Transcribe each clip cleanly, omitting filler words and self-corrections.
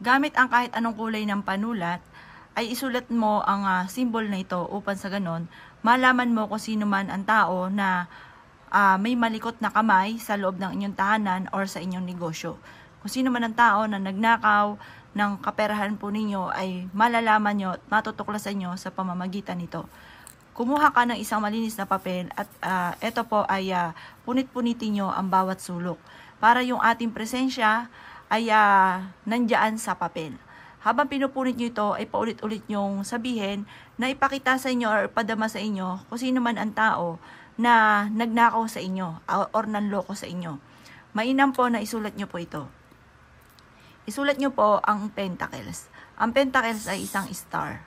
Gamit ang kahit anong kulay ng panulat, ay isulat mo ang symbol na ito upang sa ganon, malaman mo kung sino man ang tao na may malikot na kamay sa loob ng inyong tahanan or sa inyong negosyo. Kung sino man ang tao na nagnakaw ng kaperahan po ninyo ay malalaman nyo at matutuklasan nyo sa pamamagitan nito. Kumuha ka ng isang malinis na papel at ito po ay punit-punitin nyo ang bawat sulok para yung ating presensya ay nandyan sa papel. Habang pinupunit nyo ito ay paulit-ulit nyong sabihin na ipakita sa inyo or ipadama sa inyo kung sino man ang tao na nagnakaw sa inyo or nanloko sa inyo. Mainam po na isulat nyo po ito. Isulat nyo po ang pentacles. Ang pentacles ay isang star.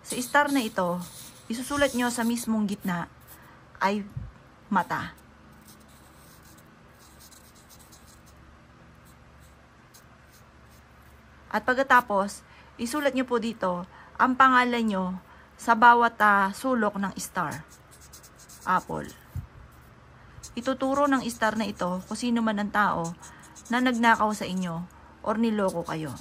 Sa star na ito, isusulat nyo sa mismong gitna ay mata. At pagkatapos, isulat nyo po dito ang pangalan nyo sa bawat sulok ng star. Apple. Ituturo ng star na ito kung sino man ang tao na nagnakaw sa inyo or niloko kayo.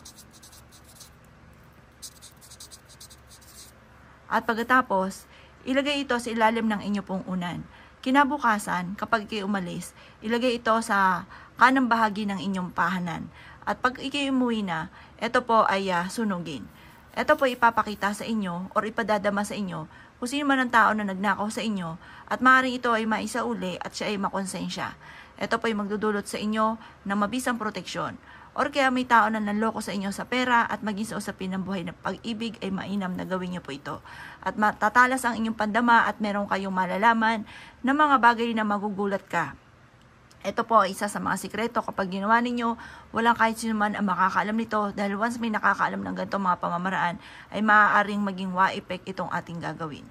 At pagkatapos, ilagay ito sa ilalim ng inyo pong unan. Kinabukasan, kapag kayo umalis, ilagay ito sa kanang bahagi ng inyong pahanan. At pag kayo umuwi na, ito po ay sunugin. Ito po ipapakita sa inyo or ipadadama sa inyo kung sino man ang tao na nagnakaw sa inyo at maaaring ito ay maisauli at siya ay makonsensya. Ito po ay magdudulot sa inyo ng mabisang proteksyon. Or kaya may tao na nanloko sa inyo sa pera at maging sa usapin ng buhay ng pag-ibig ay mainam na gawin niyo po ito. At matatalas ang inyong pandama at meron kayong malalaman na mga bagay na magugulat ka. Ito po ay isa sa mga sikreto kapag ginawa ninyo, walang kahit sino man ang makakaalam nito dahil once may nakakaalam ng ganitong mga pamamaraan ay maaaring maging wa-effect itong ating gagawin.